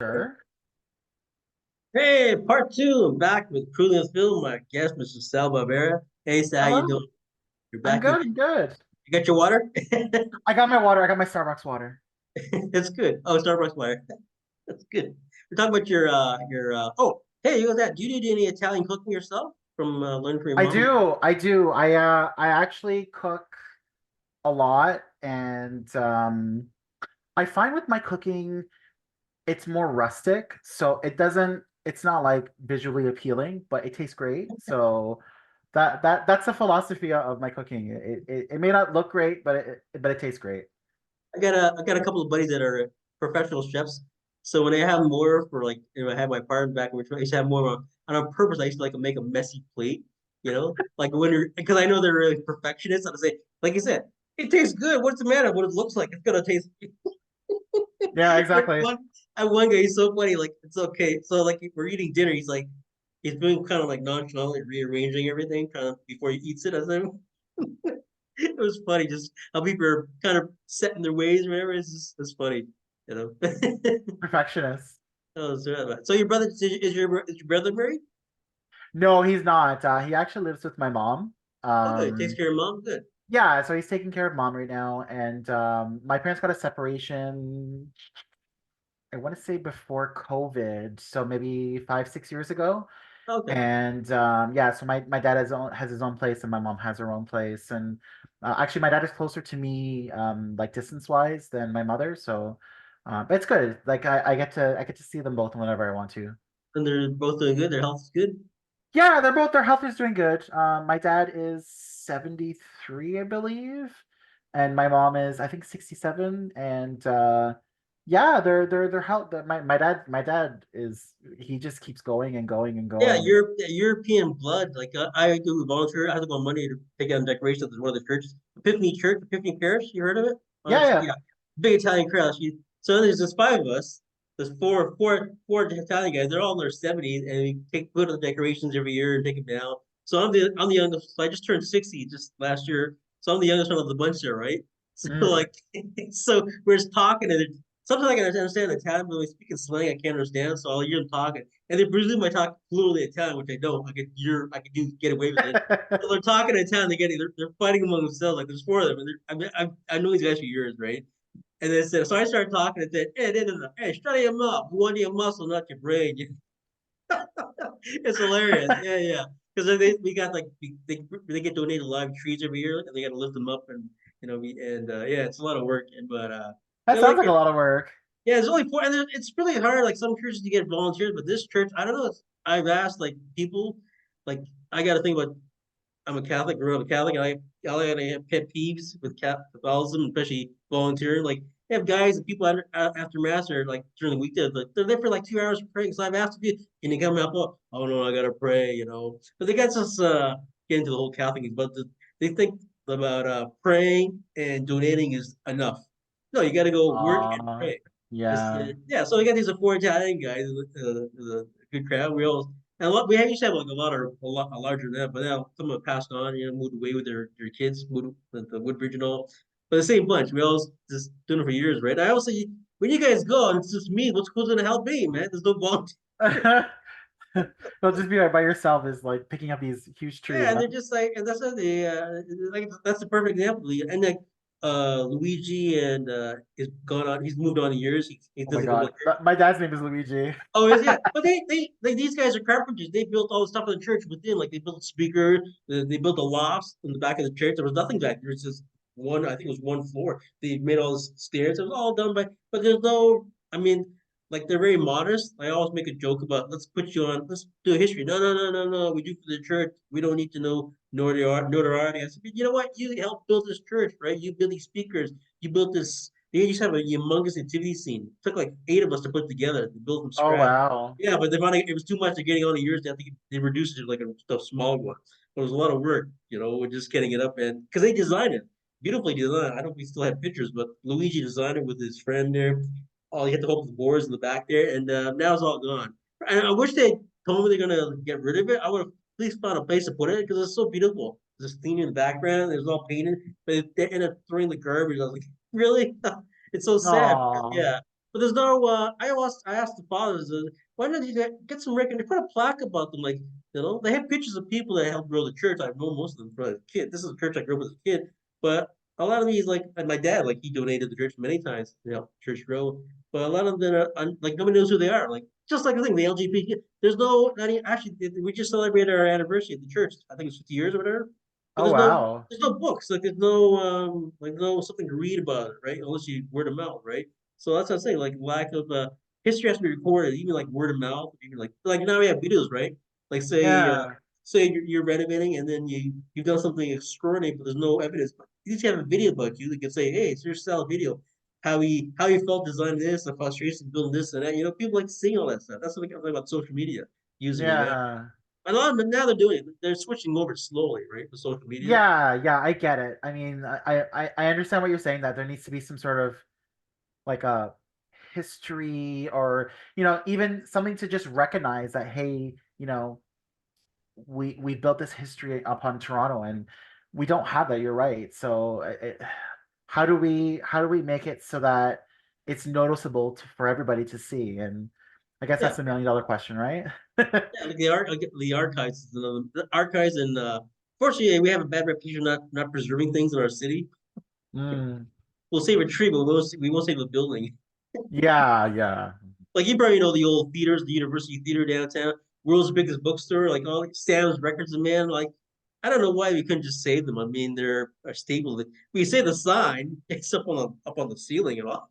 Sure. Hey, part two. I'm back with Cruising Film. My guest, Mr. Sal Barbera. Hey, Sal, how you Hello. doing? You're I'm back good. again. I'm good. You got your water? I got my water. I got my Starbucks water. That's good. Oh, Starbucks water. That's good. We're talking about your. Hey, you got that? Do you do any Italian cooking yourself from learning from your I mom? do. I do. I actually cook a lot, and I find with my cooking it's more rustic, so it's not like visually appealing, but it tastes great. So that's the philosophy of my cooking. It may not look great, but it tastes great. I got a couple of buddies that are professional chefs. So when I have more for like, I had my partner back in Richmond, I used to have more on purpose. I used to like make a messy plate, like when you're because I know they're really perfectionists. I say, like you said, it tastes good. What's the matter? What it looks like, it's gonna taste. Yeah, And exactly. one guy, he's so funny. Like it's okay. So like we're eating dinner. He's like, he's doing kind of like nonchalantly rearranging everything, kind of before he eats it. I said, it was funny just how people are kind of set in their ways or whatever. It's funny, you know. Perfectionist. Oh, so your brother is your brother married? No, he's not. He actually lives with my mom. Oh, good. He takes Um, care of mom. Good. Yeah, so he's taking care of mom right now, and my parents got a separation. I want to say before COVID, so maybe 5, 6 years ago. Okay. And yeah, so my dad has his own place, and my mom has her own place. And actually, my dad is closer to me, like distance wise, than my mother. So, but it's good. Like I get to see them both whenever I want to. And they're both doing good. Their health is good. Yeah, their health is doing good. My dad is 73, I believe, and my mom is I think 67. And yeah, their health. My dad is he just keeps going and going and Yeah, going. European blood. Like I do volunteer. I have to go on Monday to take out decorations at one of the churches, Epiphany Parish. You heard of it? Yeah, yeah. Yeah, big Italian crowd. So there's just five of us. There's four Italian guys. They're all in their seventies, and we put up the decorations every year and take them down. So I'm the youngest. So I just turned 60 just last year. So I'm the youngest one of the bunch there, right? So Mm. like, so we're just talking, and sometimes I can understand Italian, but when they speak in slang, I can't understand. So I'll hear them talking. And they presume I talk fluently Italian, which I don't. I could get away with it. So they're talking Italian. They're fighting among themselves. Like there's four of them. And I mean, I know these guys for years, right? And then said, so I started talking and said, hey, shut your mouth. We want your muscle, not your brain. It's hilarious. Yeah, yeah. Because we got like they get donated live trees every year, and they got to lift them up, and yeah, it's a lot of work. That They sounds like like a it. lot of work. Yeah, it's only four, and it's really hard. Like some churches, you get volunteers, but this church, I don't know. I've asked like people, like I got to think about. I'm a Catholic, grew up a Catholic, and I have pet peeves with Catholicism, especially volunteering. Like they have guys and people after mass or like during the weekday, like they're there for like 2 hours praying. So I've asked if can you come help? Oh no, I gotta pray. But they got us get into the whole Catholic thing, but they think about praying and donating is enough. No, you got to go work and Uh, pray. yeah. Yeah, so we got these four Italian guys, a good crowd. We used to have like a larger than that, but now some have passed on, moved away with their kids, moved with the Woodbridge and all. But the same bunch, we all just doing it for years, right? I also when you guys go, and it's just me. Who's gonna help me, man? There's no volunteer. They'll just be like by yourself is like picking up these huge trees, Yeah, and huh? they're just like, and that's what like that's the perfect example. And like Luigi and is gone on. He's moved on in years. He Oh my doesn't come to God. My dad's name is Luigi. Oh, is yeah. But they like these guys are carpenters. They built all the stuff in the church within. Like they built speakers, they built a loft in the back of the church. There was nothing back there. It's just one, I think it was one floor. They made all the stairs. It was all done by, but there's no, I mean, like they're very modest. I always make a joke about let's do a history. No, no, no, no, no. We do for the church. We don't need to know notoriety. I said, but you know what? You helped build this church, right? You built these speakers. You built this they used to have a humongous nativity scene. It took like eight of us to put together, to build from Oh scratch. wow. Yeah, but it was too much. They're getting on the years. They reduced it to like a small one. But it was a lot of work, with just getting it up and because they designed it beautifully designed. I don't know if we still have pictures, but Luigi designed it with his friend there. Oh, you had to hold the boards in the back there, and now it's all gone. And I wish they told me they're gonna get rid of it. I would have at least found a place to put it because it's so beautiful. There's this theme in the background. There's all painted, but they ended up throwing the garbage. I was like, really? It's so sad. Oh. Yeah. But there's no. I asked the fathers, why don't you get some record? They put a plaque about them, like they have pictures of people that helped grow the church. I've known most of them from a kid. This is a church I grew up with as a kid, but a lot of these, like and my dad, like he donated to the church many times to help the church grow. But a lot of them are like nobody knows who they are. Like just like the thing, the LGBT. There's no not even, actually. We just celebrated our anniversary at the church. I think it's 50 years or whatever. But Oh wow. there's no books. Like there's no no something to read about it, right? Unless you word of mouth, right? So that's what I'm saying. Like lack of history has to be recorded, even like word of mouth, even like now we have videos, right? Like Yeah. say you're renovating and then you've done something extraordinary, but there's no evidence. But you just have a video about you that can say, hey, it's your style video. How he felt designing this, the frustration building this and that. People like seeing all that stuff. That's what I'm talking about social media, using it now. Yeah. A lot of them now they're doing it. They're switching over slowly, right? To social media. Yeah, I get it. I mean, I understand what you're saying that there needs to be some sort of like a history or, even something to just recognize that, hey, we built this history upon Toronto and we don't have that. You're right. So how do we make it so that it's noticeable for everybody to see? And I guess Yeah, that's $1 million question, right? yeah. Like the archives is another the archives and fortunately we have a bad reputation not preserving things in our city. Mm, We'll save a tree, but we won't save a building. yeah, yeah. Like you probably know the old theaters, the University Theater downtown, world's biggest bookstore, like all Sam's Records and Man. Like I don't know why we couldn't just save them. I mean, they're a staple. We say the sign, it's up on the ceiling and all.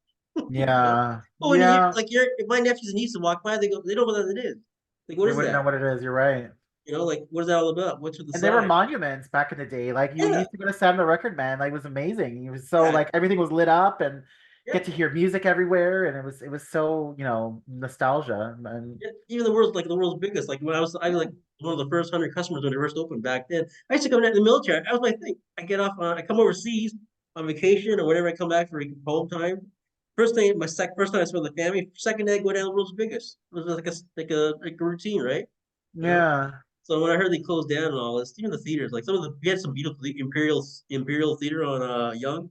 Yeah, But when yeah. if my nephews and nieces walk by, they don't know what that is. Like, what They is wouldn't know that? what it is. You're right. Like what is that all about? What's with the And they were sign? monuments back in the day. Like you Yeah, used to go to Sam the Record Man, like it was amazing. It was so yeah, like everything was lit up and yeah. get to hear music everywhere, and it was so nostalgia and Yeah, even the world's biggest. Like when I was like yeah. one of the first 100 customers when it first opened back then. I used to come in the military. That was my thing. I come overseas on vacation or whenever I come back for home time. First time I spent with the family. Second day I go down the world's biggest. It was like a routine, right? You know. Yeah. So when I heard they closed down and all this, even the theaters, like we had some beautiful Imperial Theater on Young.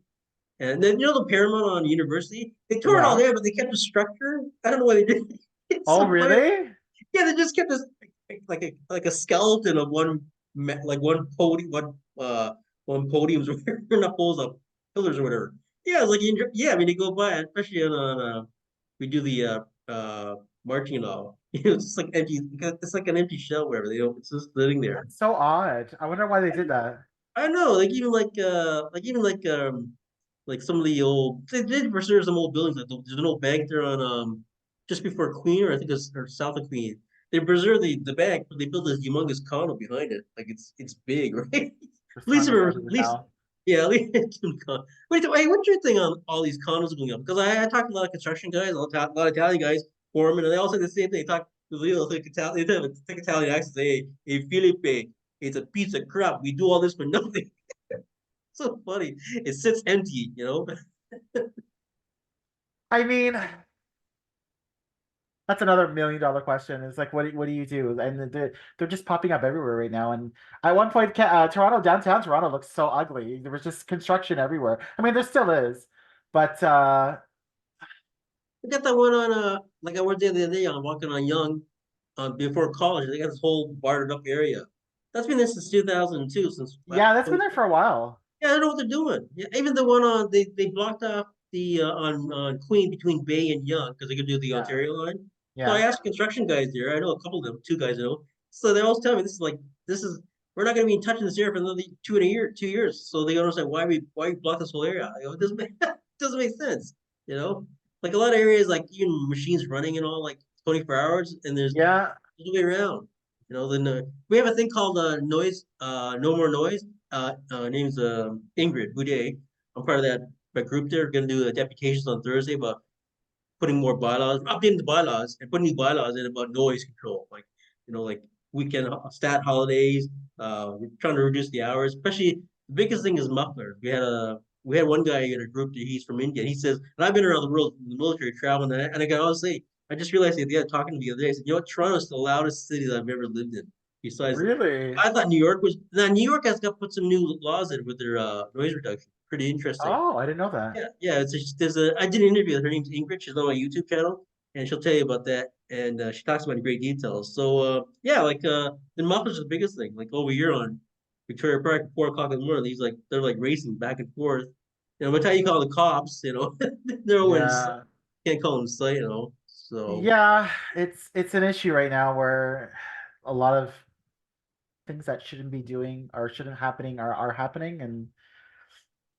And then the Paramount on University, they tore it all Yeah. down, but they kept the structure. I don't know why they did. It's Oh, so funny. really? Yeah, they just kept this like a skeleton of like one podiums or not poles up pillars or whatever. Yeah, it's like yeah. I mean, they go by, especially we do the marching and all. It's just like empty. It's like an empty shell wherever they don't. It's just sitting there. That's so odd. I wonder why they did that. I don't know, like some of the old they did preserve some old buildings. Like there's an old bank there on just before Queen, or I think it's or south of Queen. They preserve the bank, but they built this humongous condo behind it. Like it's big, right? At There's condos at everywhere least now. yeah, at least Wait, what's your thing on all these condos going up? Because I talked to a lot of construction guys, a lot of Italian guys, foremen, and they all say the same thing. They talk to Leo, like Italian, they have a thick Italian accent. Say, hey, Felipe, it's a piece of crap. We do all this for nothing. So funny. It sits empty. I mean, that's another $1 million question. It's like, what do you do? And they're just popping up everywhere right now. And at one point, Toronto, downtown Toronto looks so ugly. There was just construction everywhere. I mean, there still is, but I got that one on like I was there the other day on walking on Young before college. They got this whole barred up area. That's been there since 2002, since yeah, that's been there for a while. yeah, I don't know what they're doing. Yeah, even the one on they blocked off the on Queen between Bay and Young because they could do the Yeah, Ontario line. So I yeah. asked construction guys there. I know a couple of them, two guys I know. So they always tell me this is we're not going to be touching this area for another 2 years. So they understand why we block this whole area. It doesn't make doesn't make sense. You know, like a lot of areas like even machines running and all like 24 hours and Yeah, there's no way around. Then we have a thing called noise, no more noise. Name's Ingrid Boudet. I'm part of that group there. Going to do deputations on Thursday about putting more bylaws, updating the bylaws, and putting new bylaws in about noise control. Like weekend stat holidays. We're trying to reduce the hours. Especially the biggest thing is mufflers. We had one guy in a group that he's from India. He says, and I've been around the world in the military traveling, and I got to say, I just realized the other day talking to me the other day. I said, Toronto's the loudest city that I've ever lived in. Besides, really. I thought New York was now New York has got put some new laws in with their noise reduction. pretty interesting. Oh, I didn't know that. Yeah. There's a I did an interview with her. Name's Ingrid. She's on my YouTube channel, and she'll tell you about that. And she talks about it in great details. So yeah, like the mufflers are the biggest thing. Like over here on Victoria Park at 4 o'clock in the morning, they're like racing back and forth. By the time you call the cops, they're over in sight. Yeah. Can't call them sight, So Yeah, it's an issue right now where a lot of things that shouldn't be doing or shouldn't happening are happening. And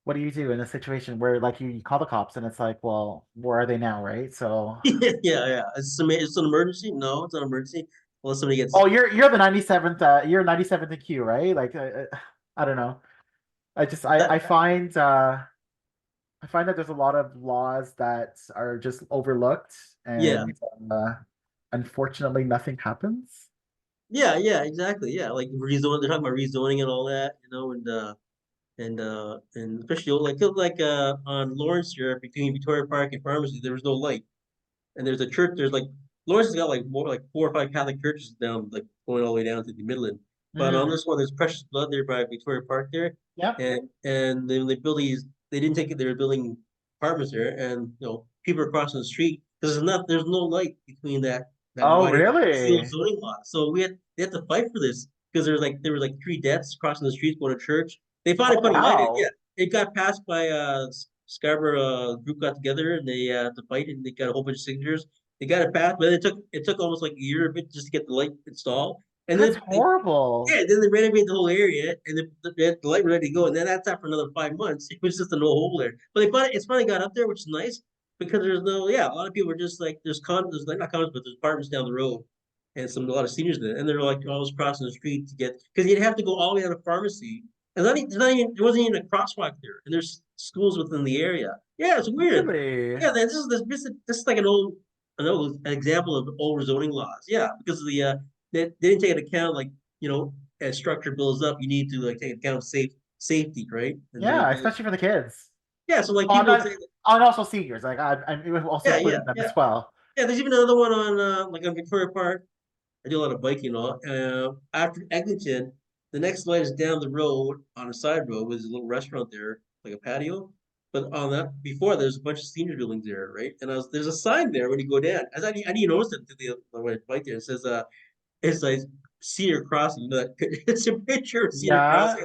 what do you do in a situation where like you call the cops and it's like, well, where are they now, right? So yeah. It's an emergency. No, it's not an emergency unless somebody gets. oh, you're the 97th you're 97th in queue, right? Like I don't know. I just I find that there's a lot of laws that are just overlooked Yeah, and unfortunately nothing happens. yeah, exactly. Yeah, like rezoning. They're talking about rezoning and all that, and especially on Lawrence here between Victoria Park and Pharmacy, there was no light, and there's a church. There's like Lawrence has got like more like 4 or 5 Catholic churches down, like going all the way down to the Midland. But on Mm. this one, there's Precious Blood there by Victoria Park there, Yep. and then they build these. They didn't take it. They were building apartments there, and people are crossing the street because there's no light between that Oh, wide area. It's the old really? zoning law. So they had to fight for this because there were like 3 deaths crossing the streets going to church. They finally Oh, put a light in. Yeah, wow. it got passed by Scarborough group got together and they to fight and they got a whole bunch of signatures. They got it passed, but it took almost like a year of it just to get the light installed. And That's then horrible. they renovated the whole area and the light was ready to go. And then that's after another 5 months. It was just a no hole there. But it's finally got up there, which is nice because there's no yeah. A lot of people are just like there's like not condos, but there's apartments down the road and a lot of seniors there, and they're like always crossing the street to get because you'd have to go all the way to the pharmacy. And there wasn't even a crosswalk there, and there's schools within the area. Yeah, it's weird. Really? Yeah, this is like an old example of old zoning laws. Yeah, because of they didn't take into account like as structure builds up, you need to like take account of safety, right? And Yeah, especially for the kids. yeah, so like Oh, I'm people would not. say, Oh, and also seniors. Like I'm also yeah, including them yeah. as well. Yeah, there's even another one on like on Victoria Park. I do a lot of biking, after Eglinton, the next light is down the road on a side road with a little restaurant there, like a patio. But on that before, there's a bunch of senior buildings there, right? And there's a sign there when you go down. I didn't notice it to when I bike there. It says it's like senior crossing. It's a picture of senior Yeah. crossing.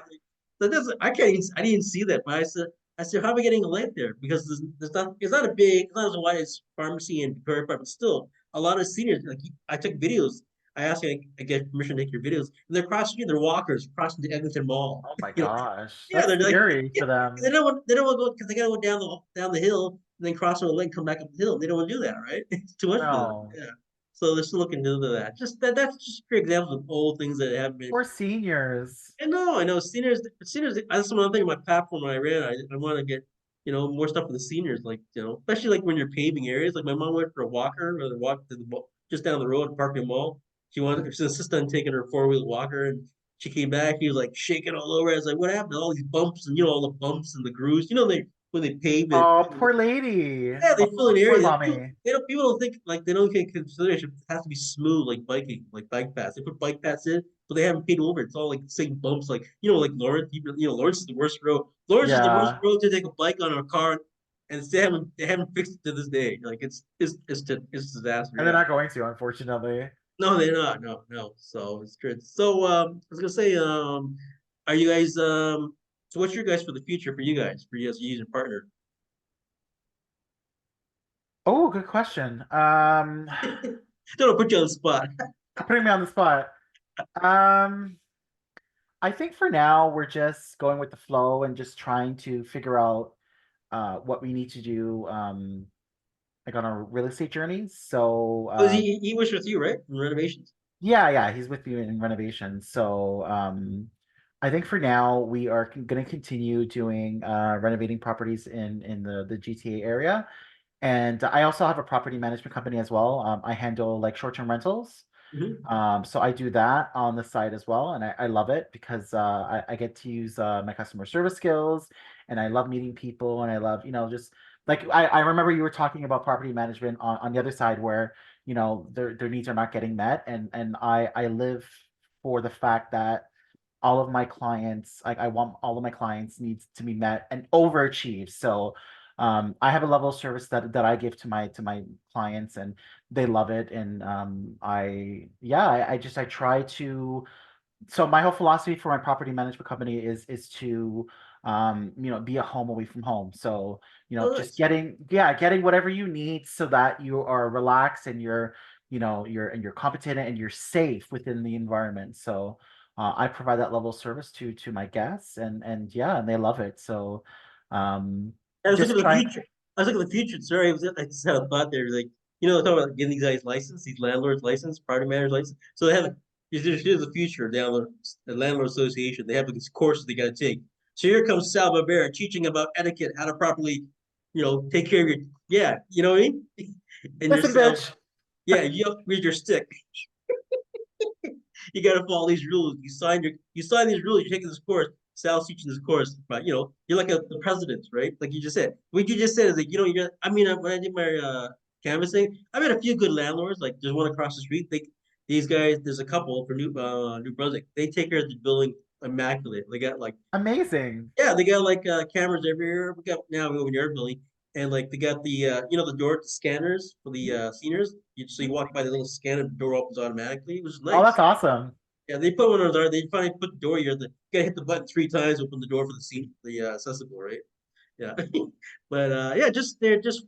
So I can't even, I didn't see that, but I said, how am I getting a light there? Because it's not as wide as pharmacy and Victoria Park, but still a lot of seniors. Like I took videos. I asked, I get permission to take your videos, and they're crossing. They're walkers crossing the Eglinton Mall. Oh my gosh, Yeah, that's they're like, scary yeah, for them. they don't want to go because they got to go down the hill and then cross over the lake, come back up the hill. They don't want to do that, right? It's too much for them. No, Yeah. So they're still looking into that. That's just great examples of old things that have been. poor seniors. I know seniors. That's one thing. My platform when I ran. I want to get more stuff for the seniors, like especially like when you're paving areas. Like my mom went for a walker, or walk to just down the road at Parkview Mall. She insisted on taking her 4-wheel walker, and she came back. He was like shaking all over. I was like, "What happened to all these bumps and all the bumps and the grooves? They when they pave it, Oh, poor lady. yeah, they fill Oh, in poor areas. mommy. People don't think like they don't take consideration. It has to be smooth like biking, like bike paths. They put bike paths in, but they haven't paid over. It's all like the same bumps, like like Lawrence. Lawrence is the worst road. Lawrence is the worst Yeah, road to take a bike on a car, and they haven't fixed it to this day. Like it's a disaster. and they're Yeah. not going to, unfortunately. No, they're not. No, no. So it's good. So I was gonna say, are you guys so what's your guys for the future for you guys for you as a user partner? Oh, good question. Don't put you on the spot. Putting me on the spot. Um, I think for now we're just going with the flow and just trying to figure out what we need to do like on our real estate journeys. So Oh, he was with you, right? In renovations. yeah, he's with you in renovation. So I think for now we are going to continue doing renovating properties in the GTA area. And I also have a property management company as well. I handle like short-term rentals. Hmm. So I do that on the side as well, and I love it because I get to use my customer service skills, and I love meeting people, and I love just like I remember you were talking about property management on the other side where their needs are not getting met, and I live for the fact that all of my clients, like I want all of my clients needs to be met and overachieve. So I have a level of service that I give to my clients and they love it. And I try to, so my whole philosophy for my property management company is to be a home away from home. So Oh, just nice. getting whatever you need so that you are relaxed and you're competent and you're safe within the environment. So I provide that level of service to my guests and yeah, and they love it. So I was looking just at the trying. future. I was looking at the future. Sorry, I just had a thought there. Like, they're talking about getting these guys license, these landlords license, property managers license. So they have here's the future down the landlord association. They have these courses they got to take. So here comes Sal Barbera teaching about etiquette, how to properly, take care of your, yeah, you know what I mean? And your Listen, sales, bitch. yeah, you have to read your stick. You got to follow these rules. You sign these rules. You're taking this course. Sal's teaching this course, but you're like the president, right? Like you just said. What you just said is like I mean, when I did my canvassing, I met a few good landlords. Like there's one across the street. These guys, there's a couple for New Brunswick. They take care of the building immaculate. They got like Amazing. yeah, they got like cameras everywhere. We got now we over in your building, and like they got the the door scanners for the seniors. So you walk by the little scanner, the door opens automatically, which is Oh, that's nice. awesome. Yeah, they put one on there. They finally put the door here. You gotta hit the button 3 times, open the door for the seat, the accessible, right? Yeah, but yeah, they're just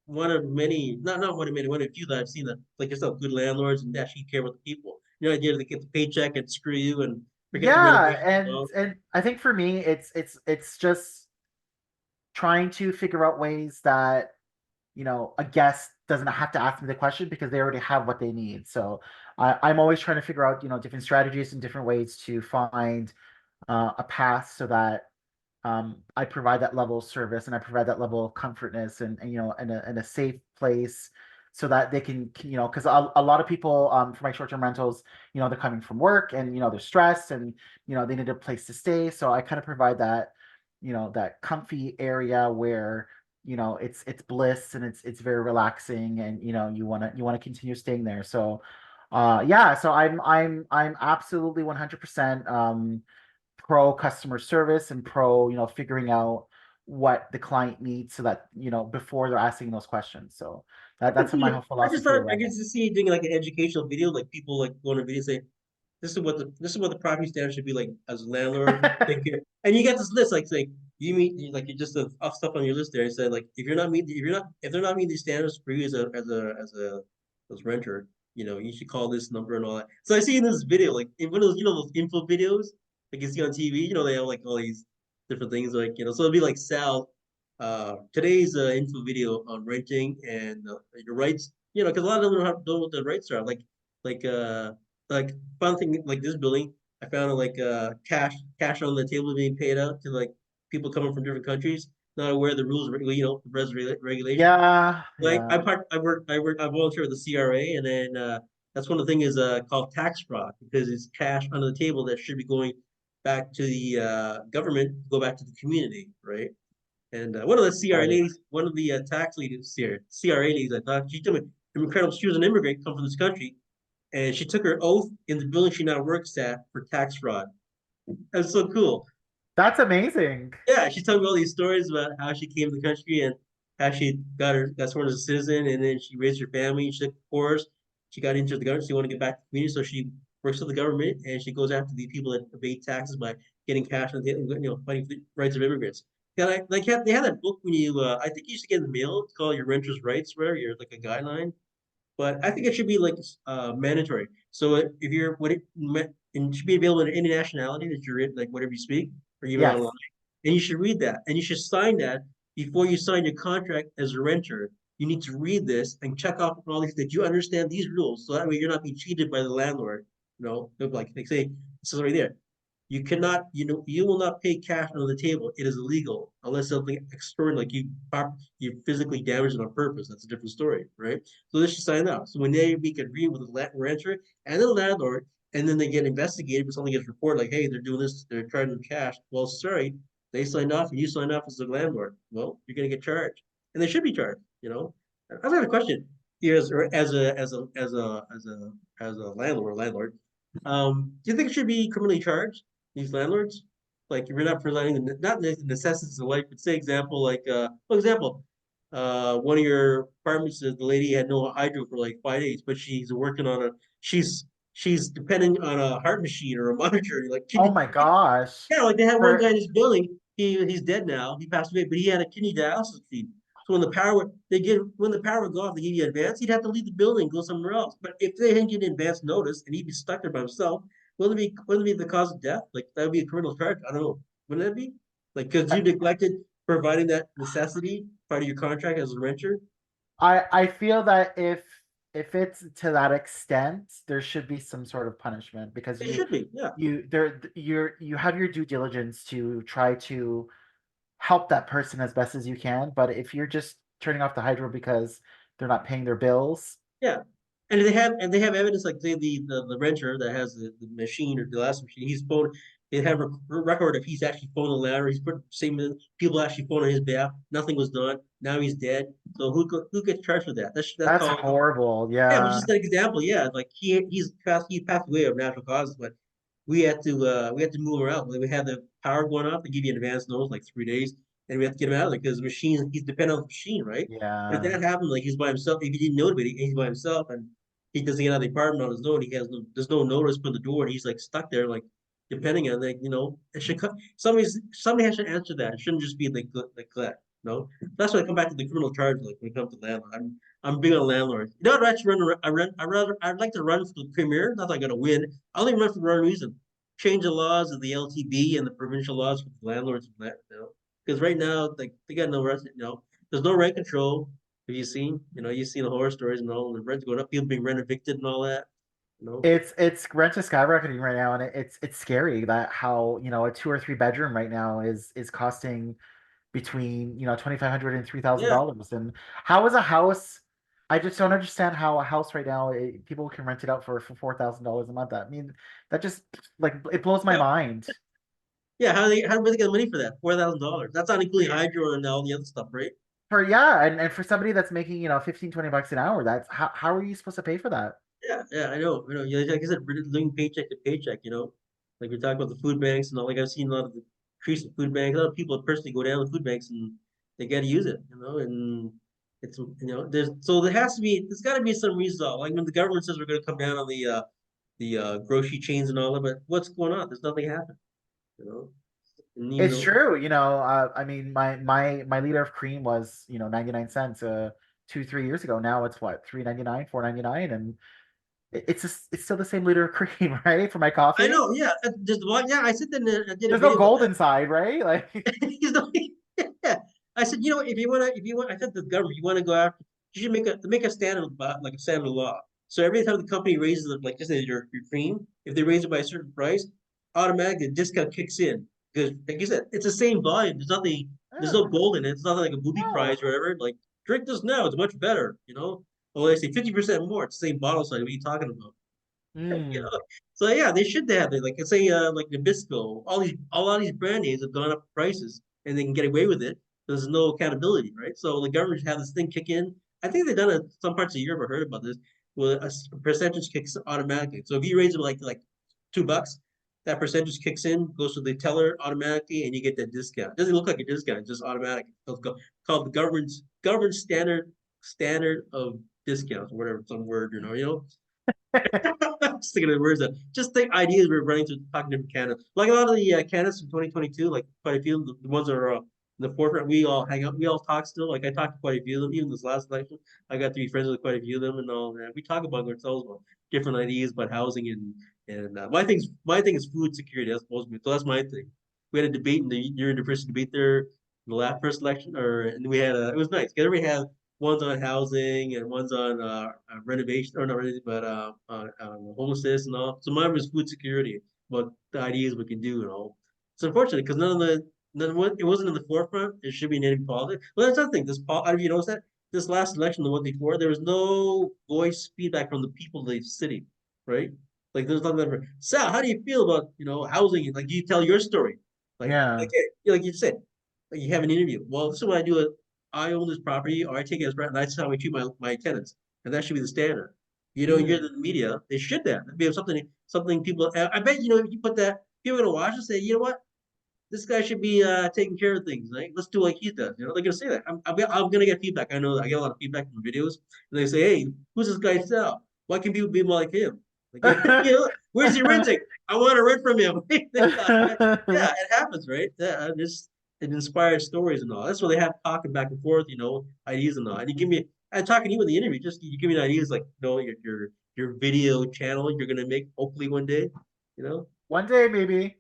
one of many, not one of many, one of few that I've seen that like yourself, good landlords and actually care about the people. Idea they get the paycheck and screw you and forget the Yeah, renovation. and I think for me it's just trying to figure out ways that, a guest doesn't have to ask me the question because they already have what they need. So I'm always trying to figure out, different strategies and different ways to find a path so that I provide that level of service and I provide that level of comfortness and in a safe place so that they can because a lot of people for my short-term rentals, they're coming from work and they're stressed and they need a place to stay. So I kind of provide that, that comfy area where it's bliss and it's very relaxing and you want to continue staying there. So yeah, so I'm absolutely 100% pro customer service and pro, figuring out what the client needs so that, before they're asking those questions. So that's my whole I just philosophy thought I around could it. just see you doing like an educational video, like people like going to video say, this is what the property standard should be like as a landlord. Take care. And you got this list like you meet like you just have stuff on your list there. It said like if they're not meeting these standards for you as renter, you should call this number and all that. So I see in this video like in one of those those info videos like you see on TV. They have like all these different things like so it'll be like Sal. Today's info video on renting and your rights. Because a lot of them don't know what the rights are. Like uh like fun thing like this building, I found like cash on the table being paid out to like people coming from different countries, not aware of the rules, the regulation. Yeah, Like yeah. I volunteer with the CRA, and then that's one of the things is called tax fraud because it's cash under the table that should be going back to the government, go back to the community, right? And one of the CRA Right. ladies, one of the tax ladies here, CRA ladies, I thought she told me incredible. She was an immigrant, come from this country, and she took her oath in the building she now works at for tax fraud. That's so cool. That's amazing. Yeah, she told me all these stories about how she came to the country and how she got sworn as a citizen, and then she raised her family. She took a course. She got into the government. She wanted to get back to the community, so she works for the government and she goes after the people that evade taxes by getting cash on the table, fighting for the rights of immigrants. And they had that book when you I think you used to get in the mail. It's called Your Renter's Rights, where you're like a guideline. But I think it should be like mandatory. So if you're what it and it should be available in any nationality that you're in, like whatever you speak, or even online. Yes. And you should read that, and you should sign that before you sign your contract as a renter. You need to read this and check off all these that you understand these rules, so that way you're not being cheated by the landlord. Like they say, this is right there. You will not pay cash under the table. It is illegal unless something extraordinary, like you physically damage it on purpose. That's a different story, right? So they should sign up. So when they make an agreement with the renter and the landlord, and then they get investigated, but something gets reported like, hey, they're doing this, they're charging them cash. Well, sorry, they signed off, and you signed off as the landlord. Well, you're gonna get charged, and they should be charged. I've got a question here as a landlord. Do you think it should be criminally charged? these landlords. Like if you're not providing the not the necessities of life, but say example like for example, one of your apartments, the lady had no hydro for like 5 days, but she's working on a she's she's depending on a heart machine or a monitor. Like Oh kidney, my gosh. yeah, like they had one guy For in this building. He's dead now. He passed away, but he had a kidney dialysis machine. So when the power would they give when the power would go off, they give you advance. He'd have to leave the building, go somewhere else. But if they didn't get advance notice and he'd be stuck there by himself, wouldn't it be the cause of death? Like that would be a criminal charge. I don't know. Wouldn't that be? Like because you neglected providing that necessity part of your contract as a renter. I feel that if it's to that extent, there should be some sort of punishment because It should be, yeah. you have your due diligence to try to help that person as best as you can. But if you're just turning off the hydro because they're not paying their bills, Yeah. And they have evidence like say the renter that has the machine or the last machine, he's phone they have a record if he's actually phoned the landlord, he's put same people actually phoned on his behalf, nothing was done, now he's dead. So who gets charged for that? That's that's called horrible. yeah, but Yeah. just an example, yeah, like he passed away of natural causes, but we had to move around. Like, we had the power going off, they give you an advance notice like 3 days, and we have to get him out of there because the machine he's dependent on the machine, right? But if Yeah. that happened, like he's by himself, if he didn't know anybody, he's by himself, and he doesn't get out of the apartment on his own. There's no notice for the door, and he's like stuck there, like depending on like it should come. Somebody has to answer that. It shouldn't just be like neglect. No, that's why I come back to the criminal charge. Like when it comes to landlord, I'm big on landlords. You know, I'd actually I'd like to run for the premier. Not that I'm gonna win. I only run for one reason: change the laws of the LTB and the provincial laws for the landlords. Because right now, like they got no rent. There's no rent control. Have you seen? You've seen the horror stories and all the rents going up, people being rent evicted and all that. You know. It's rent is skyrocketing right now, and it's scary that how a 2 or 3 bedroom right now is costing between 2,500 and three thousand Yeah. dollars. And how is a house? I just don't understand how a house right now people can rent it out for $4,000 a month. I mean, that just like it blows my Yeah. mind. Yeah. How do they get money for that? $4,000. That's not including hydro and all the other stuff, right? For yeah, and for somebody that's making 15-20 bucks an hour, that's how are you supposed to pay for that? Yeah, yeah, I know. Yeah, like I said, we're living paycheck to paycheck. Like we talk about the food banks and all. Like I've seen a lot of the increase in food banks. A lot of people personally go down to food banks and they got to use it. And it's there's got to be some result. Like when the government says we're going to come down on the grocery chains and all that, but what's going on? There's nothing happened. You know, and even It's though true, I mean, my liter of cream was 99 cents 2-3 years ago. Now it's what, 3.99, 4.99, and it's still the same liter of cream, right? For my I coffee. know, yeah, just one, yeah, I said that I did a There's no video about gold that. inside, right? Like, He's the yeah. I said, if you want, I said to the government, you want to go after, you should make a standard, like a standard law. So every time the company raises it, like just say your cream, if they raise it by a certain price, automatically the discount kicks in because, like you said, it's the same volume. There's no oh, gold in it. It's not like a booby no. prize or whatever. Like drink this now, it's much better. Well, they say 50% more. It's the same bottle size. What are you talking about? You Mm. know? So yeah, they should have it. Like let's say like Nabisco, a lot of these brand names have gone up prices and they can get away with it. There's no accountability, right? So the government should have this thing kick in. I think they've done it some parts of Europe. I heard about this. Well, a percentage kicks automatically. So if you raise it like $2, that percentage kicks in, goes to the teller automatically, and you get that discount. It doesn't look like a discount; it's just automatic. It's called the government standard of discounts, or whatever some word I'm just thinking of the words that just the ideas we're running through talking different candidates. Like a lot of the candidates from 2022, like quite a few of the ones that are in the forefront, we all hang out, we all talk still. Like I talked to quite a few of them, even this last election. I got to be friends with quite a few of them and all that. We talk about ourselves about different ideas about housing and my thing is food security. That's supposed to be so that's my thing. We had a debate in the university debate there in the last first election, and we had it was nice because we had one's on housing and one's on renovation or not renovation, but homelessness and all. So mine was food security, but the ideas we can do and all. It's unfortunate because none of what it wasn't in the forefront. It should be in any politics. Well, that's another thing. Have you noticed that this last election, the one before, there was no voice feedback from the people of the city, right? Like there's nothing ever. Sal, how do you feel about housing? Like you tell your story, Yeah. like you said, like you have an interview. Well, this is what I do. I own this property, or I take it as rent, and that's how I treat my tenants, and that should be the standard. You're Mm. the media. They should that. That'd be something people. I bet if you put that people are gonna watch and say, you know what, this guy should be taking care of things, right? Let's do like he does. You know, they're gonna say that. I'm gonna get feedback. I know I get a lot of feedback from videos, and they say, "Hey, who's this guy Sal? Why can people be more like him? Like, you know, where's he renting? I want to rent from him." Yeah, it happens, right? Yeah, just it inspired stories and all. That's why they have talking back and forth, you know, ideas and all. And you give me, I'm talking to you in the interview, just you give me ideas like, you know, your video channel you're gonna make hopefully one day, you know. One day, maybe.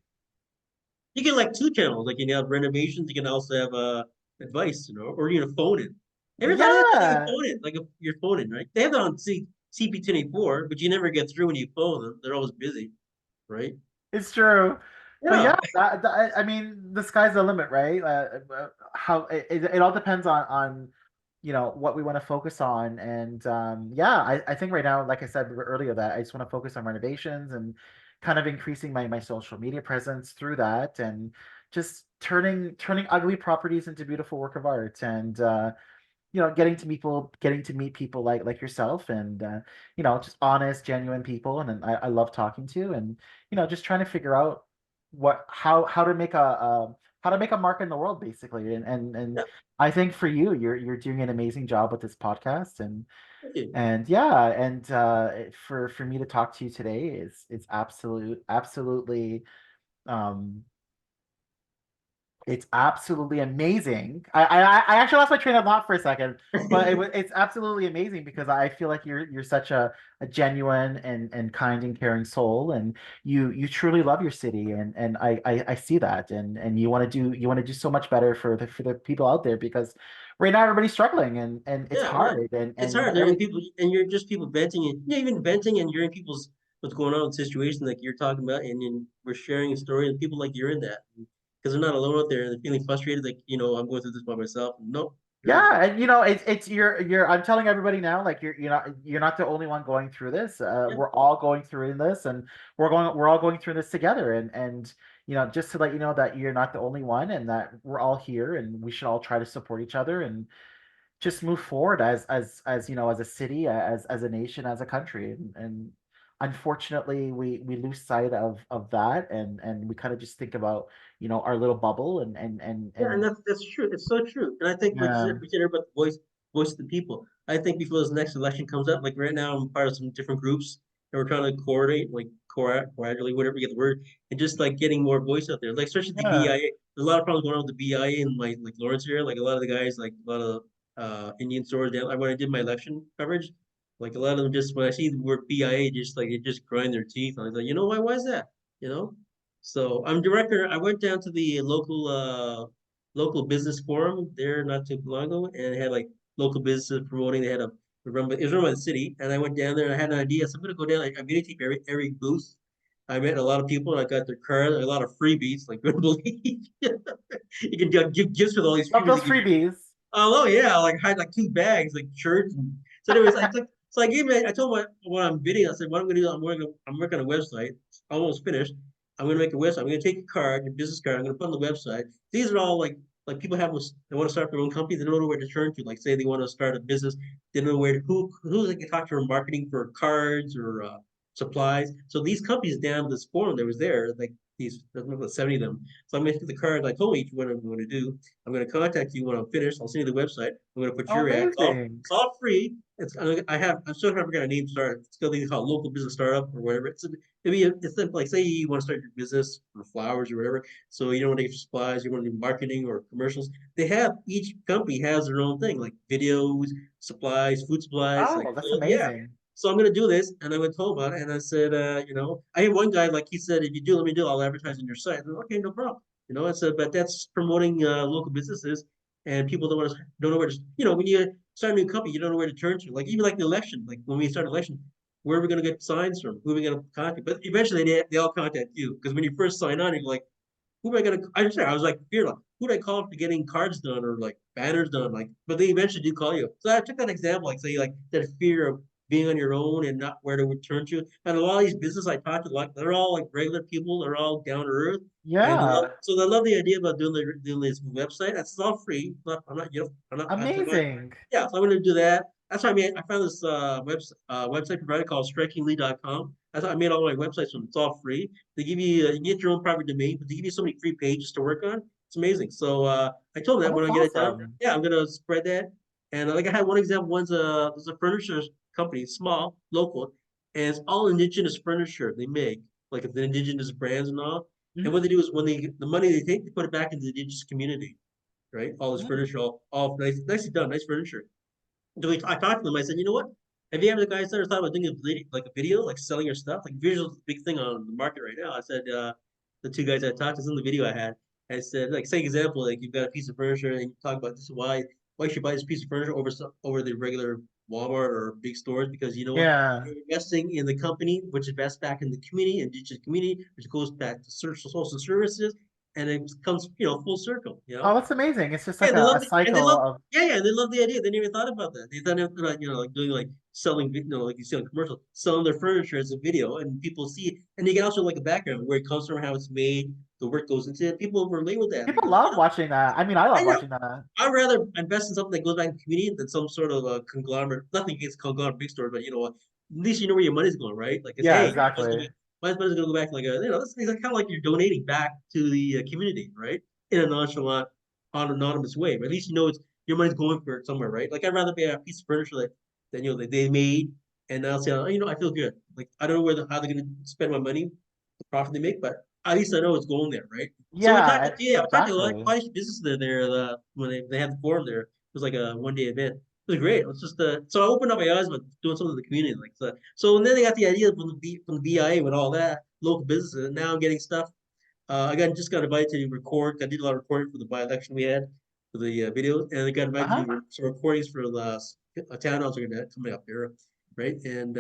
You get like two channels. Like you can have renovations. You can also have advice, you know, or you know, phone in. Everybody has that like a Yeah, phone in, like your phone in, right? They have that on CP24, but you never get through when you phone them. They're always busy, right? it's true. But Yeah, yeah, I mean, the sky's the limit, right? How it all depends on what we want to focus on, and yeah, I think right now, like I said earlier, that I just want to focus on renovations and kind of increasing my social media presence through that, and just turning ugly properties into beautiful work of art, and getting to meet people like yourself, and just honest, genuine people, and I love talking to, and just trying to figure out how to make how to make a mark in the world, basically. And yeah. I think for you, you're doing an amazing job with this podcast, Okay. and yeah, and for me to talk to you today is it's absolutely um it's absolutely amazing. I actually lost my train of thought for a second, but it's absolutely amazing because I feel like you're such a genuine and kind and caring soul, and you truly love your city, and I see that, and you want to do so much better for the people out there, because right now everybody's struggling, and it's Yeah, yeah. hard, It's and hard. There are every people, and you're just people venting, and yeah, even venting, and you're in people's what's going on in situations like you're talking about, and then we're sharing a story, and people like you're in that because they're not alone out there, and they're feeling frustrated, like you know, I'm going through this by myself. Nope, you're Yeah, and it's you're I'm telling everybody now, like you're not the only one going through this. yeah, We're all going through in this, and we're all going through this together, and just to let you know that you're not the only one, and that we're all here, and we should all try to support each other, and just move forward as a city, as a nation, as a country, and unfortunately we lose sight of that, and we kind of just think about our little bubble, yeah, and and that's true. It's so true. And I think like yeah. we said about the voice of the people. I think before this next election comes up, like right now I'm part of some different groups and we're trying to coordinate, like coagulate, whatever you get the word, and just like getting more voice out there. Like especially the Yeah. BIA. There's a lot of problems going on with the BIA in like Lawrence area. Like a lot of the guys, like a lot of Indian stores down. Like when I did my election coverage, like a lot of them just when I see the word BIA, just like it just grind their teeth. And I was like, you know why? Why is that? You know? So I'm director. I went down to the local business forum there not too long ago, and they had like local businesses promoting. They had it was run by the city, and I went down there and I had an idea. So I'm gonna go down. Like, I'm gonna take every booth. I met a lot of people and I got their cards, a lot of freebies. Like, couldn't believe you can give gifts with all these Love freebies those they give you. freebies. Oh yeah, like I had like two bags, like shirts. And, so anyways, I took. So I gave it. I told my what I'm bidding. I said, what I'm gonna do. I'm working on a website. It's almost finished. I'm gonna make a website. I'm gonna take your card, your business card. I'm gonna put on the website. These are all like people have they want to start their own company. They don't know where to turn to. Like say they want to start a business. They don't know who they can talk to for marketing for cards or supplies. So these companies down this forum that was there, like these, there's about 70 of them. So I'm gonna take the cards. I told each one I'm going to do. I'm going to contact you when I'm finished. I'll send you the website. I'm going to put Oh, your ad. amazing. It's all free. I'm still trying to figure out a name start. It's going to be called local business startup or whatever. It's like say you want to start your business for flowers or whatever. So you don't want to get supplies, you want to do marketing or commercials. They have each company has their own thing, like videos, supplies, food supplies, like Oh, that's food. Yeah. amazing. So I'm gonna do this, and I went told about it, and I said, I had one guy like he said, if you do, let me do. I'll advertise on your site. Said, okay, no problem. I said, but that's promoting local businesses, and people don't know where to. When you start a new company, you don't know where to turn to. Like even like the election, like when we start an election, where are we going to get signs from? Who are we going to contact? But eventually they all contact you because when you first sign on, you're like, who am I going to? I was like, fear, like, who do I call for getting cards done or like banners done? Like, but they eventually do call you. So I took that example, like say like that fear of being on your own and not where to return to. And a lot of these business I talked to, like they're all like regular people. They're all down to earth. And Yeah, so I love the idea about doing this website. That's all free. I'm not, I'm not, I'm not, amazing. yeah. So I'm going to do that. that's why I mean I found this website provider called strikingly.com. That's how I made all my websites from. It's all free. They give you you get your own private domain, but they give you so many free pages to work on. It's amazing. So I told them Oh, that when that's I get it done, awesome. yeah, I'm gonna spread that. And like I had one example, one's a there's a furniture company, small, local, and it's all indigenous furniture they make, like the indigenous brands and all. And Mhm. what they do is when they the money they take, they put it back into the indigenous community, right? All this Nice. furniture, all nice, nicely done, nice furniture. I talked to them. I said, you know what? Have you ever guys ever thought about doing a video, like selling your stuff? Like visuals is a big thing on the market right now. I said, the two guys I talked to in the video I had, I said, like, say example, like you've got a piece of furniture and you talk about this is why you should buy this piece of furniture over the regular Walmart or big stores because you know what? Yeah. You're investing in the company, which invests back in the community and digital community, which goes back to social services, and it comes, full circle, Oh, that's amazing. It's just yeah, like they love a the and they cycle love of, yeah, they love the idea. They never even thought about that. They thought about like doing like selling, like you see on commercials, selling their furniture as a video, and people see it, and they can also like a background where it comes from, how it's made, the work goes into it. People relate with that. They people go, love watching that. I mean, I love I know. watching that. I'd rather invest in something that goes back to the community than some sort of a conglomerate. Nothing against conglomerate big store, but you know what? At least you know where your money's going, right? Like it's Yeah, hey, exactly. my money's going to go back like it's kind of like you're donating back to the community, right? In a nonchalant, on anonymous way. But at least you know it's your money's going for it somewhere, right? Like I'd rather pay a piece of furniture that that they made, and I'll say, oh, I feel good. Like I don't know how they're going to spend my money, the profit they make, but at least I know it's going there, right? So we Yeah, talked. Yeah, we talked to exactly. quite a few businesses there. When they had the forum there, it was like a 1 day event. It was great. It was just so I opened up my eyes about doing something in the community, like so. So and then they got the idea from the BIA with all that local businesses, and now I'm getting stuff. I just got invited to record. I did a lot of recording for the by-election we had for the videos, and I got invited to Uh-huh. do some recordings for the town halls are coming up there, right? And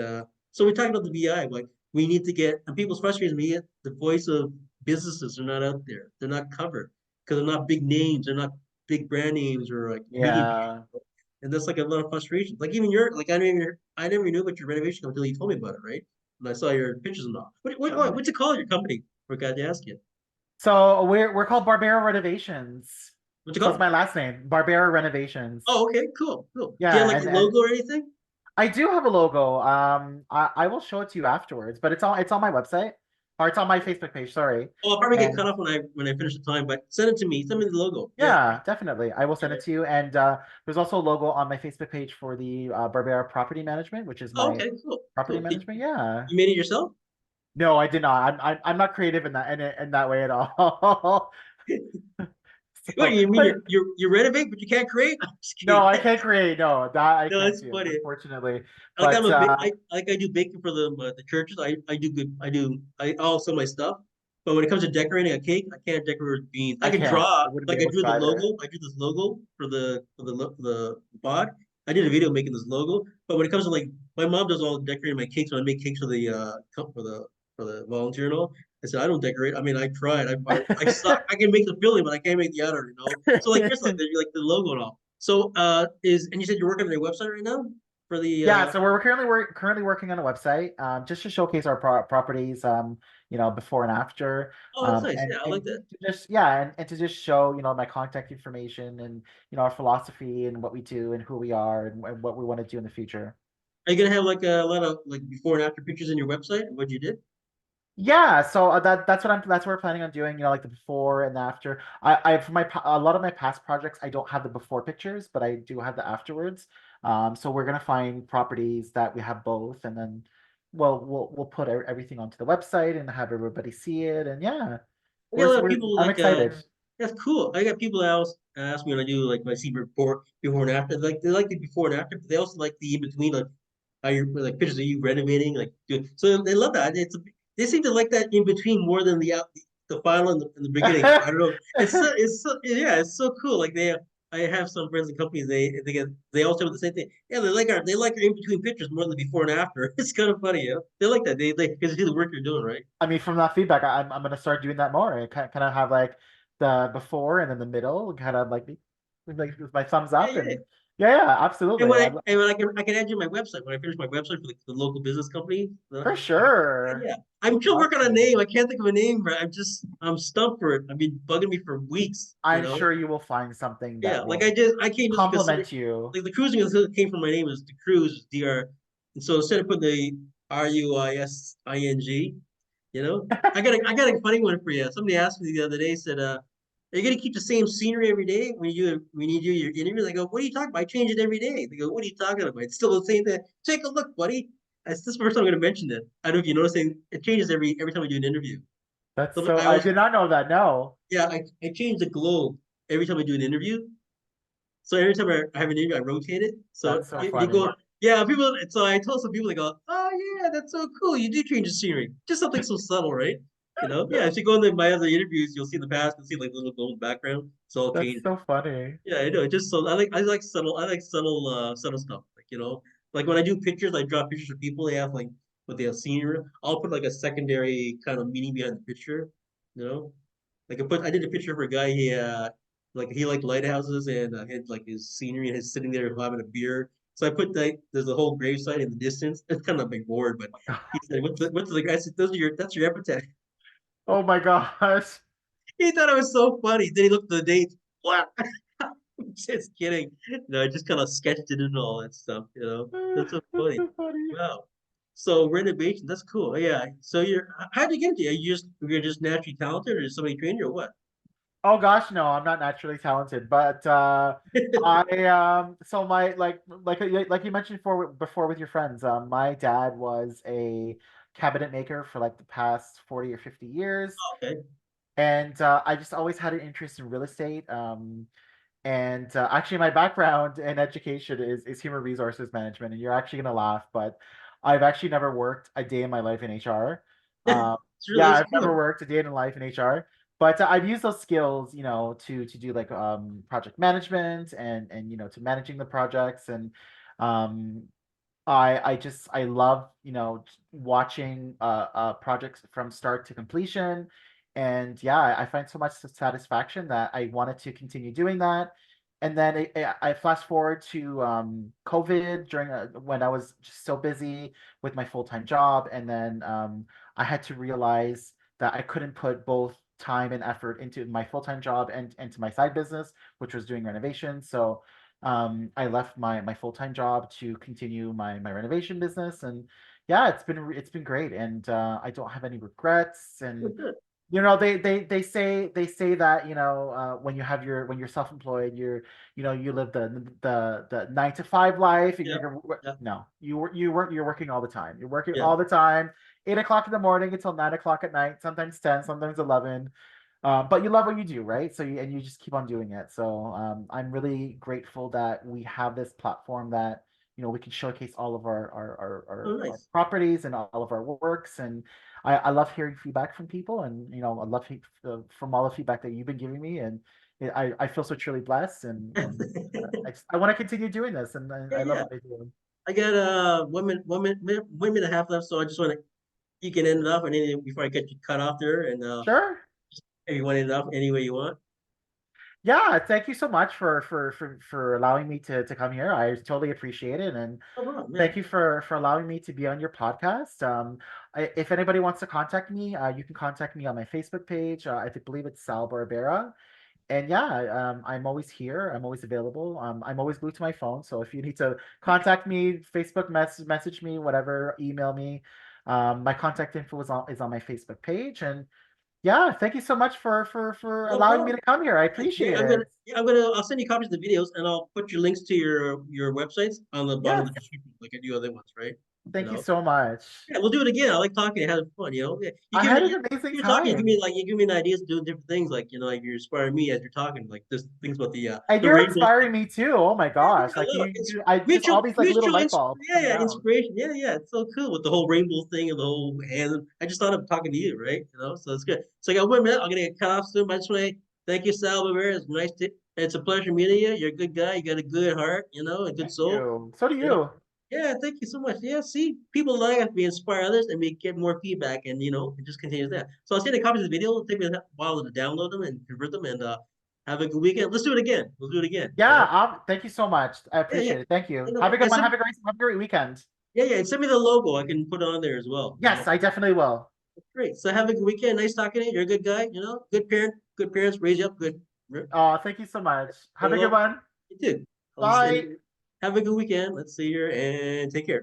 so we talked about the BI, like we need to get, and people's frustrated me, the voice of businesses are not out there. They're not covered because they're not big names. They're not big brand names or like medium Yeah. names. And that's like a lot of frustration. Like even like I never knew about your renovation until you told me about it, right? And I saw your pictures and all. What's it called, your company? Forgot to ask you. So we're called Barbera Renovations. What's it So it's called? my last name, Barbera Renovations. Oh, okay, cool, cool. Do you have Yeah, like a and logo or anything? I do have a logo. I will show it to you afterwards, but it's on my website, or it's on my Facebook page, sorry. Oh, I'll probably get cut And off when I finish the time, but send it to me. Send me the logo. Yeah. yeah, definitely. I will send Yeah. it to you. And there's also a logo on my Facebook page for the Barbera Property Management, which is Oh, my okay, cool, property cool. management. Yeah. You made it yourself? No, I did not. I'm not creative in that way at all. What So, do you mean? but You renovate, but you can't create? I'm just no, kidding. I can't create. No, that I No, can't it's do, funny. unfortunately. Like I'm But a big I do baking for the churches. I do good. I also my stuff. But when it comes to decorating a cake, I can't decorate with beans. I I can can't. draw. I wouldn't be Like I able drew to the either. logo. I drew this logo for the pod. I did a video making this logo. But when it comes to like my mom does all the decorating my cakes when I make cakes for the for the volunteer and all. I said I don't decorate. I mean I tried. I suck. I can make the filling, but I can't make the outer. So like here's like the logo and all. So is and you said you're working on your website right now for the Yeah, so we're currently working on a website, just to showwcase our properties, before and after, oh, that's nice. Yeah, I like and that. to just yeah, and to just show my contact information and our philosophy and what we do and who we are and what we want to do in the future. Are you gonna have like a lot of like before and after pictures in your website? What you did? Yeah, so that's what we're planning on doing, like the before and the after. I for a lot of my past projects, I don't have the before pictures, but I do have the afterwards. So we're gonna find properties that we have both, and then we'll put everything onto the website and have everybody see it, and yeah, I got a lot of we're people I'm like excited. that's cool. I got people that ask me when I do like my see before and after. Like they like the before and after, but they also like the in between, like how you're like pictures of you renovating, like doing. So they love that. They seem to like that in between more than the final and the beginning. I don't know. Yeah, it's so cool. Like I have some friends and companies. They also have the same thing. Yeah, they like our in between pictures more than the before and after. It's kind of funny. Yeah, they like that. They because they see the work you're doing, right? I mean, from that feedback, I'm gonna start doing that more. I kind of have like the before and then the middle, kind of like with my thumbs Yeah, up, yeah. and Yeah, yeah, And absolutely. when I can add you my website when I finish my website for the local business company. For Yeah, sure. yeah. I'm still Love working on a to. name. I can't think of a name, but I'm stumped for it. I've been bugging me for weeks. You I'm know. sure you will find something Yeah, that like will I came just because compliment you. like the cruising came from my name is the cruise DR, and so instead of putting the RUISING, you know, I got a funny one for you. Somebody asked me the other day, said, "Are you gonna keep the same scenery every day when you do your interview?" I go, "What are you talking about? I change it every day." They go, "What are you talking about? It's still the same thing." Take a look, buddy. That's this is the first time I'm gonna mention it. I don't know if you notice it changes every time we do an interview. That's So so, I I always did not know that. No, yeah I change the globe every time I do an interview. So every time I have an interview, I rotate it. So that's so you funny. go, yeah, people. So I told some people, they go, oh yeah, that's so cool. You do change the scenery, just something so subtle, right? You know, yeah. If you go into my other interviews, you'll see in the past, you'll see like little gold background. It's all That's changed. so funny. Yeah, I know. It just so I like subtle stuff. Like like when I do pictures, I draw pictures of people. They have like what they have scenery. I'll put like a secondary kind of meaning behind the picture. You know, I did a picture for a guy. He liked lighthouses and had like his scenery and he's sitting there having a beer. So I put like there's a whole gravesite in the distance. It's kind of a big board, but he said, what's the?" I said, "Those are that's your epitaph." Oh my gosh. He thought it was so funny. Then he looked at the dates. What? Just kidding. No, I just kind of sketched it and all that stuff. That's so That's funny. so funny. Wow. So renovation, that's cool. Yeah. So how'd you get into it? You're just naturally talented, or did somebody train you, or what? Oh gosh, no, I'm not naturally talented, but I so my like you mentioned before with your friends, my dad was a cabinet maker for like the past 40 or 50 years. Okay. And I just always had an interest in real estate. And actually, my background in education is human resources management. And you're actually gonna laugh, but I've actually never worked a day in my life in HR. Um, It's really yeah, that's I've never cool. worked a day in life in HR, but I've used those skills, to do like project management and to managing the projects and um, I love, watching projects from start to completion. And yeah, I find so much satisfaction that I wanted to continue doing that. And then I fast forward to COVID during when I was just so busy with my full-time job. And then I had to realize that I couldn't put both time and effort into my full-time job and into my side business, which was doing renovations. So I left my full time job to continue my renovation business, and yeah, it's been great, and I don't have any regrets. And Good, good. they say that when you're self employed, you live the 9 to 5 life, and Yeah. Yeah. no, you're working all the time. You're working Yeah. all the time, 8 o'clock in the morning until 9 o'clock at night, sometimes 10, sometimes 11. But you love what you do, right? And you just keep on doing it. So I'm really grateful that we have this platform that we can showcase all of Oh, our nice. properties and all of our works. And I love hearing feedback from people, and I love from all the feedback that you've been giving me, and I feel so truly blessed, and I want to continue doing this, and Yeah, I love yeah. what I do. I got 1 minute and a half left, so I just want to you can end it off and then before I get you cut off there, and Sure. if you want to end it off any way you want. Yeah, thank you so much for allowing me to come here. I totally appreciate it, and No problem, thank man. you for allowing me to be on your podcast. If anybody wants to contact me, you can contact me on my Facebook page. I believe it's Sal Barbera. And yeah, I'm always here. I'm always available. I'm always glued to my phone. So if you need to contact me, Facebook message me, whatever, email me. My contact info is on my Facebook page. And yeah, thank you so much for No allowing me problem. to come here. I appreciate it. I'll send you copies of the videos and I'll put your links to your websites on the bottom of Yes, the description, like I do other ones, right? You thank you know. so much. Yeah, we'll do it again. I like talking, having fun. Yeah. I had an amazing You're talking. time. You give me an ideas of doing different things. Like like you're inspiring me as you're talking. Like this things about And the you're rainbow. inspiring me too. Oh my Yeah, gosh. yeah, Like look, I just all these like little light bulbs coming yeah, out. inspiration. Yeah, yeah, it's so cool with the whole rainbow thing and the whole hand. I just thought of talking to you, right? So it's good. So I got 1 minute. I'm gonna get cut off soon. But I just want to thank you, Sal Rivera. It's a pleasure meeting you. You're a good guy. You got a good heart, a good Thank soul. you. So do You know. you. Yeah, thank you so much. Yeah, see, people like us. We inspire others, and we get more feedback, and it just continues that. So I'll send the copies of the video. It'll take me a while to download them and convert them, and Have a good weekend. Let's do it again. We'll do it again. Yeah, thank you so much. I Yeah, yeah. appreciate it. Thank you. You know, Have a good and one. send, Have a great weekend. yeah, yeah. And send me the logo. I can put it on there as well. You Yes, know, I definitely will. great. So have a good weekend. Nice talking to you. You're a good guy. You know, good parent. Good parents raise you up good. Thank you so much. Okay, Have a good well, one. you too. Bye. Have a good weekend. Let's see here and take care.